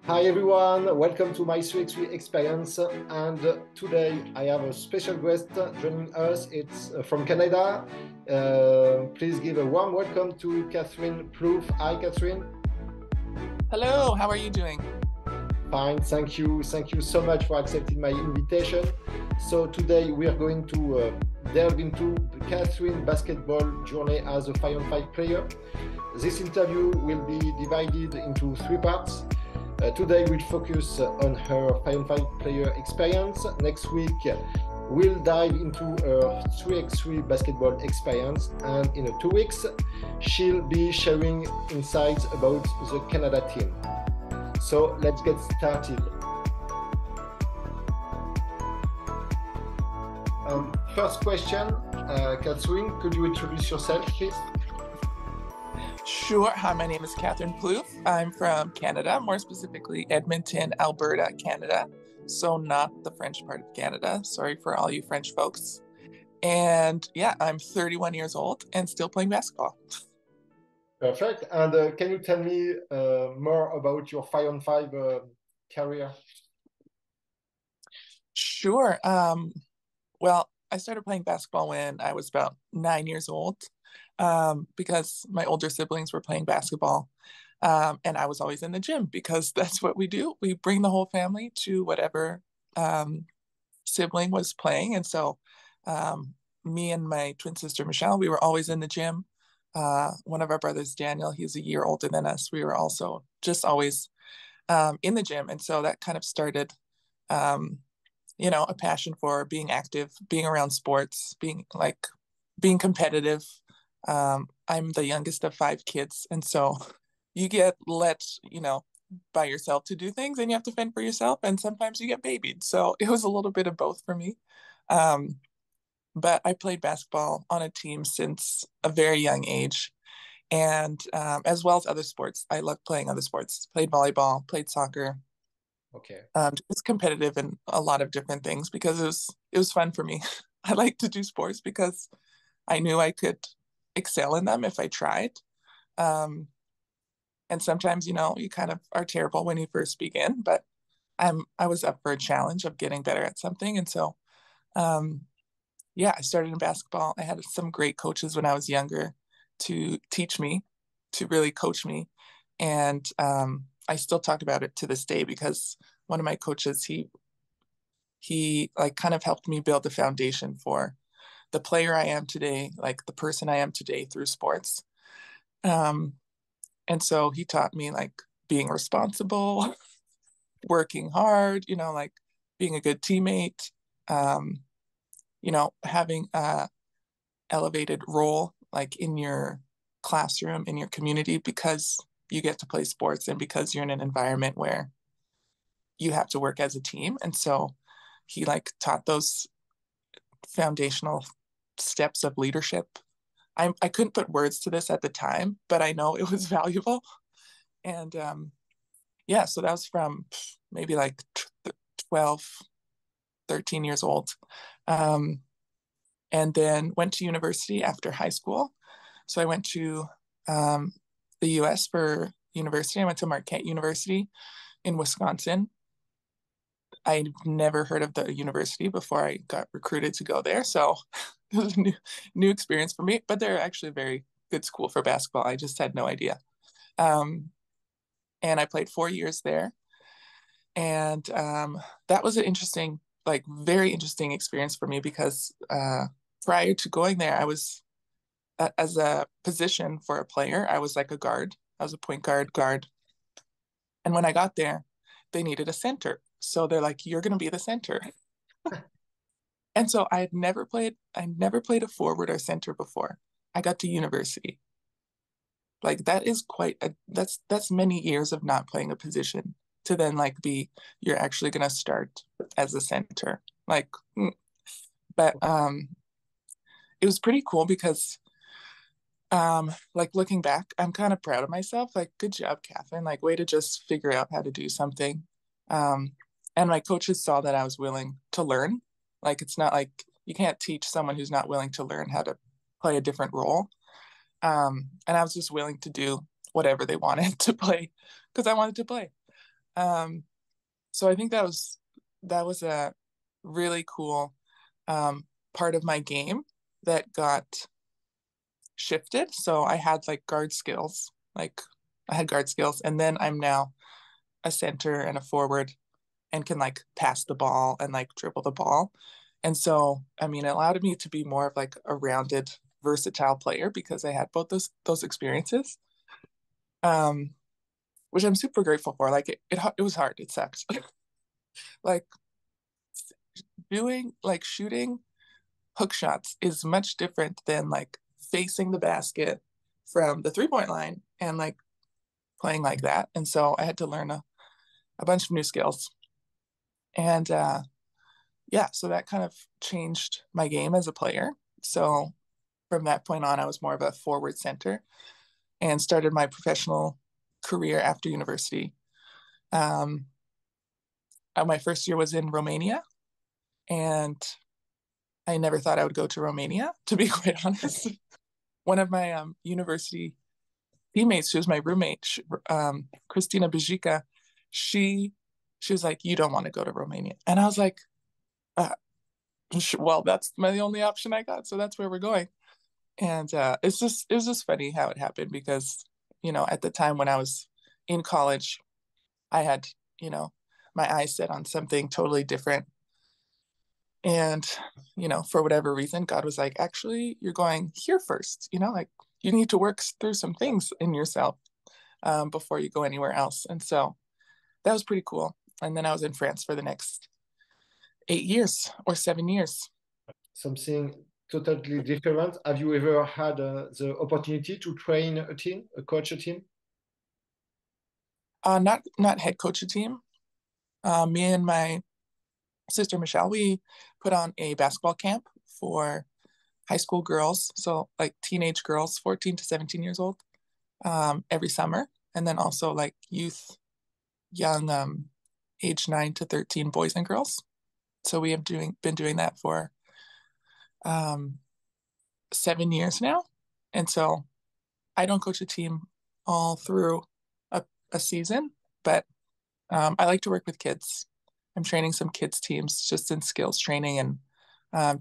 Hi everyone, welcome to my 3x3 experience, and today I have a special guest joining us. It's from Canada. Please give a warm welcome to Katherine Plouffe. Hi Katherine. Hello, how are you doing? Fine, thank you. Thank you so much for accepting my invitation. So today we are going to delve into Katherine basketball journey as a 5-on-5 player. This interview will be divided into 3 parts. Today we'll focus on her 5-on-5 player experience. Next week we'll dive into her 3x3 basketball experience, and in 2 weeks she'll be sharing insights about the Canada team. So let's get started. First question, Katherine, could you introduce yourself, please? Sure. Hi, my name is Katherine Plouffe. I'm from Canada, more specifically Edmonton, Alberta, Canada. So not the French part of Canada. Sorry for all you French folks. And yeah, I'm 31 years old and still playing basketball. Perfect. And can you tell me more about your 5-on-5 career? Sure. Well, I started playing basketball when I was about 9 years old, because my older siblings were playing basketball. And I was always in the gym because that's what we do. We bring the whole family to whatever sibling was playing. And so me and my twin sister, Michelle, we were always in the gym. One of our brothers, Daniel, he's a year older than us. We were also just always in the gym. And so that kind of started, a passion for being active, being around sports, being competitive. I'm the youngest of 5 kids. And so you get let, by yourself to do things, and you have to fend for yourself. And sometimes you get babied. So it was a little bit of both for me. But I played basketball on a team since a very young age. And as well as other sports. I love playing other sports. Played volleyball, played soccer. Okay. Just competitive in a lot of different things because it was fun for me. I like to do sports because I knew I could excel in them if I tried. And sometimes, you kind of are terrible when you first begin, but I was up for a challenge of getting better at something. And so, I started in basketball. I had some great coaches when I was younger to teach me, to really coach me. And I still talk about it to this day because one of my coaches, he like kind of helped me build the foundation for the player I am today, like the person I am today through sports. And so he taught me like being responsible, working hard, like being a good teammate, having a elevated role like in your classroom, in your community, because you get to play sports and because you're in an environment where you have to work as a team. And so he like taught those foundational steps of leadership. I couldn't put words to this at the time, but I know it was valuable. And so that was from maybe like 12, 13 years old. And then went to university after high school. So I went to the US for university. I went to Marquette University in Wisconsin. I'd never heard of the university before I got recruited to go there. So it was a new experience for me, but they're actually a very good school for basketball. I just had no idea. And I played 4 years there. And that was an interesting, like very interesting experience for me because prior to going there, I was, as a position for a player, I was like a guard. I was a point guard. And when I got there, they needed a center. So they're like, you're going to be the center. And so I never played a forward or center before. I got to university. Like that is that's many years of not playing a position to then like you're actually going to start as a center. But it was pretty cool because like looking back, I'm kind of proud of myself. Like, good job, Katherine. Like, way to just figure out how to do something. And my coaches saw that I was willing to learn. Like, it's not like you can't teach someone who's not willing to learn how to play a different role. And I was just willing to do whatever they wanted to play because I wanted to play. So I think that was a really cool part of my game that got shifted. So I had like guard skills, and then I'm now a center and a forward and can like pass the ball and like dribble the ball. And so, I mean, it allowed me to be more of like a rounded, versatile player because I had both those experiences, which I'm super grateful for. Like it was hard. It sucked. Like shooting hook shots is much different than like facing the basket from the 3-point line and like playing like that. And so I had to learn a bunch of new skills. And yeah, so that kind of changed my game as a player. So from that point on, I was more of a forward center and started my professional career after university. My first year was in Romania, and I never thought I would go to Romania, to be quite honest. One of my university teammates, she was my roommate, Christina Bijika, she was like, "You don't want to go to Romania." And I was like, well, that's the only option I got, so that's where we're going. And it was just funny how it happened because, at the time when I was in college, I had, my eyes set on something totally different. And, for whatever reason, God was like, actually, you're going here first, like you need to work through some things in yourself before you go anywhere else. And so that was pretty cool. And then I was in France for the next 8 years or 7 years. Something totally different. Have you ever had the opportunity to train a team, coach a team? Not head coach a team. Me and my sister Michelle, we put on a basketball camp for high school girls, so like teenage girls, 14 to 17 years old, every summer, and then also like young, age 9 to 13 boys and girls. So we have been doing that for 7 years now, and so I don't coach a team all through a season, but I like to work with kids. I'm training some kids teams just in skills training and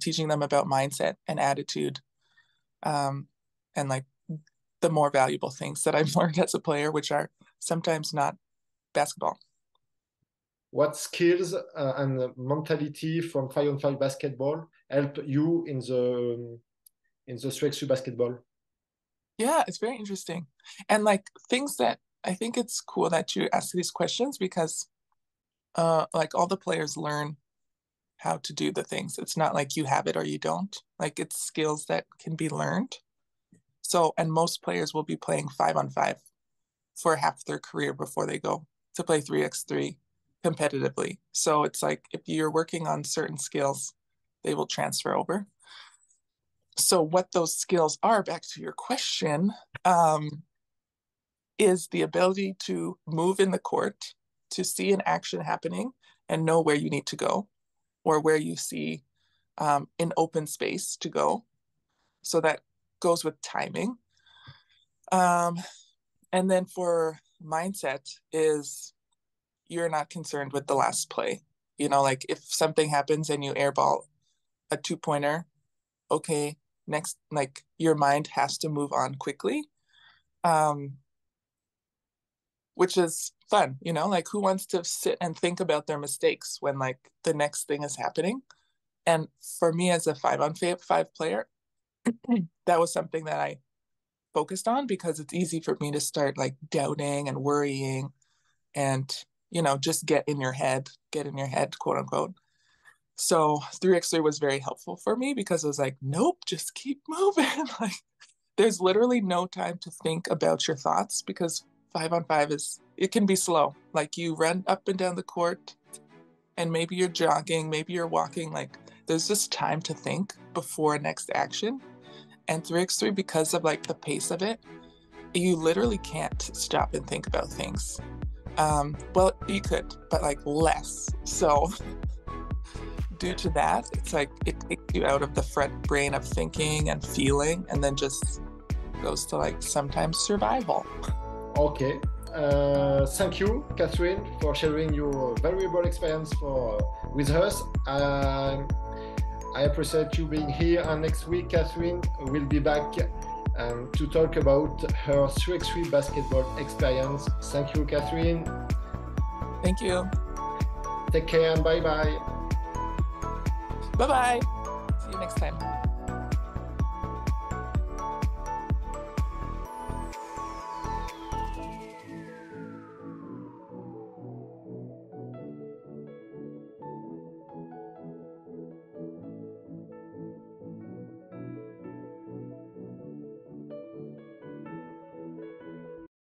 teaching them about mindset and attitude, and like the more valuable things that I've learned as a player, which are sometimes not basketball. What skills and mentality from 5-on-5 basketball help you in the 3x3 basketball? Yeah, it's very interesting. And like things that I think it's cool that you ask these questions because like all the players learn how to do the things. It's not like you have it or you don't. Like it's skills that can be learned. So, and most players will be playing 5-on-5 for half their career before they go to play 3x3 competitively. So it's like if you're working on certain skills, they will transfer over. So what those skills are, back to your question, is the ability to move in the court, to see an action happening and know where you need to go or where you see an open space to go. So that goes with timing. And then for mindset is you're not concerned with the last play. Like if something happens and you airball a 2-pointer, okay, next, like your mind has to move on quickly. Which is fun, like who wants to sit and think about their mistakes when like the next thing is happening? And for me as a 5-on-5 player, that was something that I focused on because it's easy for me to start like doubting and worrying and, just get in your head, quote unquote. So 3x3 was very helpful for me because it was like, nope, just keep moving. Like there's literally no time to think about your thoughts because 5-on-5 it can be slow. Like you run up and down the court and maybe you're jogging, maybe you're walking, like there's just time to think before next action. And 3x3, because of like the pace of it, you literally can't stop and think about things. Well, you could, but like less. So due to that, it's like it takes you out of the front brain of thinking and feeling and then just goes to like sometimes survival. Okay. Thank you, Katherine, for sharing your valuable experience with us. I appreciate you being here, and next week Katherine will be back to talk about her 3x3 basketball experience. Thank you, Katherine. Thank you. Take care and bye-bye. Bye-bye. See you next time.